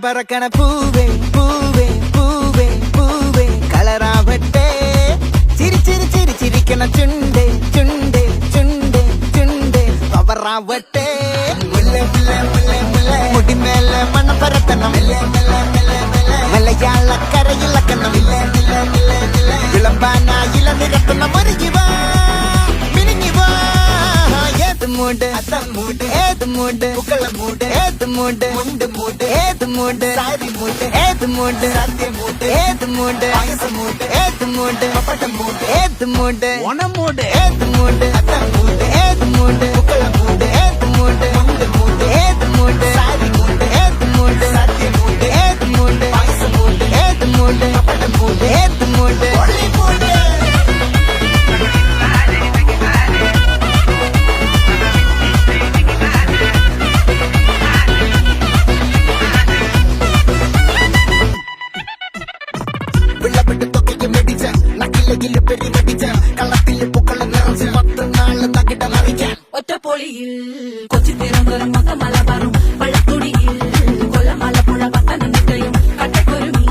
പറക്കണ പൂവേ പൂവേ പൂവേ പൂവേ കളറാവട്ടെ ചിരിക്കണ ചുണ്ടേ ചുണ്ടേ ചുണ്ടേ ചുണ്ടേ പവറാവട്ടെ മുടിമേലെ മണം പരത്തണം മലയാളക്കരയിളക്കണം വിളമ്പാനായില നിരത്തുന്ന മരുകിവാ മിനിങ്ങിവാ ഏത് മൂട് മൂട് ഏത് മൂട് പുക്കള മൂട് ഏത് മൂട് മുണ്ട് മൂട് ഏത് മൂട് സാരി മൂട് ഏത് മൂട് സത്യം മൂട് ഏത് മൂട് പായസ മൂട് ഏത് മൂട് പപ്പടം മൂട് ഏത് മൂട് ഓണം മൂട് ഏത് മൂട് അത്തം മൂട് ഏത് മൂട് പുക്കള മൂട് ഏത് മൂട് മുണ്ട് മൂട് ഏത് മൂട് സാരി മൂട് ഏത് മൂട് സത്യം മൂട് ഏത് മൂട് പായസ മൂട് ഏത് മൂട് പപ്പടം മൂട് ഏത് മൂട് ഒള്ളി മൂട് ഒറ്റപ്പൊളിയിൽ കൊച്ചി തിരുവനന്തപുരം മൊത്തമല പറയും വള്ളത്തുടിയിൽ കൊല്ലമലപ്പുഴ പത്തനംതിട്ടയും കട്ടക്കുരുമി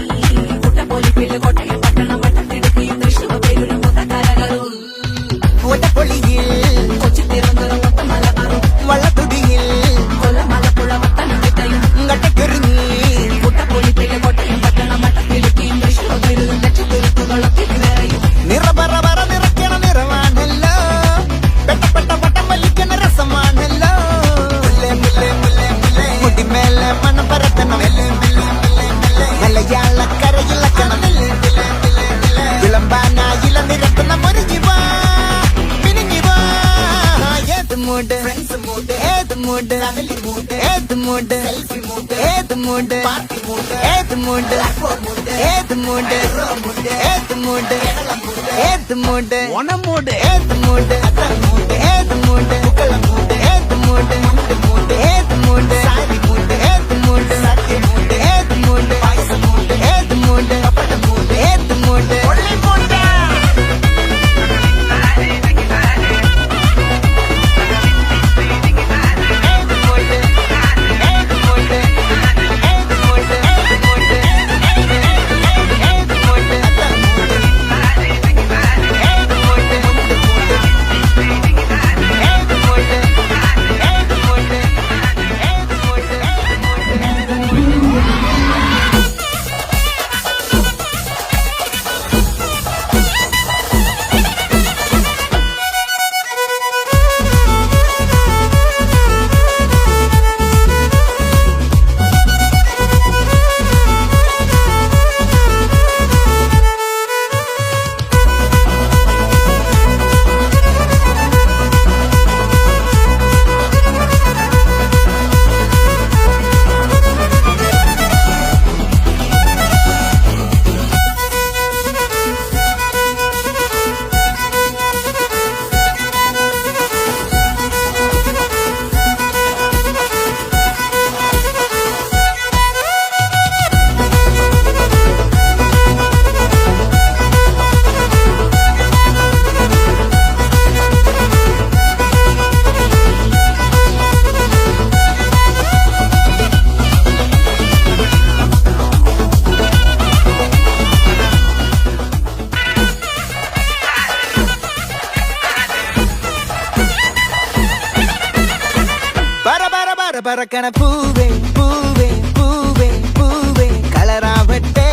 കുട്ടപ്പൊലിപ്പിൽ കോട്ടയം പട്ടണം വട്ടത്തിടുക്കിയും തൃശ്ശൂർ പേരും മൊത്തക്കരകളും ഒറ്റപ്പൊളിയിൽ കൊച്ചി തിരുവനന്തപുരം മൊത്തമല പറയും വള്ളത്തുടിയിൽ കൊല്ലമലപ്പുഴ പത്തനംതിട്ടയും കട്ടക്കുരുമി കുട്ടപ്പൊലിപ്പിൽ കോട്ടയം പട്ടണം വട്ടത്തിടുക്കിയും തൃശ്ശൂർ പേരും ലക്ഷത്തിരുത്തുകളൊക്കെ നിറയും നിറപറ നിറയ്ക്കണ നിറവാണല്ലോ പെട്ടപ്പെട്ട വട്ടം വലിക്കണ രസമാണല്ലോ മുടിമേലെ മണം പരത്തണം മലയാളക്കരയിളക്കണം വിളമ്പാനായില നിരത്തുന്ന മരുങ്ങിവാ മിനിങ്ങിവാ ഏത് മൂട് ഫ്രണ്ട്സ് മൂട് ഏത് മൂട് ഫാമിലി മൂട് ഏത് മൂട് സെൽഫി മൂട് ഏത് മൂട് പാർട്ടി മൂട് ഏത് മൂട് ഏത് മൂട് ഏത് മൂട് ഏത് മൂട് ഓണം മൂട് ഏത് മൂട് അത്തം മൂട് ഏത് മൂട് പുക്കള മൂട് ഏത് മൂട് മുണ്ട് മൂട് ഏത് മൂട് സാരി മൂട് ഏത് മൂട് സത്യം മൂട് ഏത് മൂട് പായസ മൂട് ഏത് മൂട് പപ്പടം മൂട് ഏത് മൂട് ഒള്ളി മൂട് പറക്കണ പൂവേ പൂവേ പൂവേ പൂവേ കളറാവട്ടെ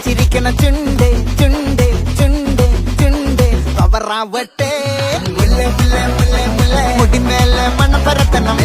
ചിരിക്കണ ചുണ്ടേ ചുണ്ടേ ചുണ്ടേ ചുണ്ടേ പവറാവട്ടെ മുടിമേലെ മണം പരത്തണം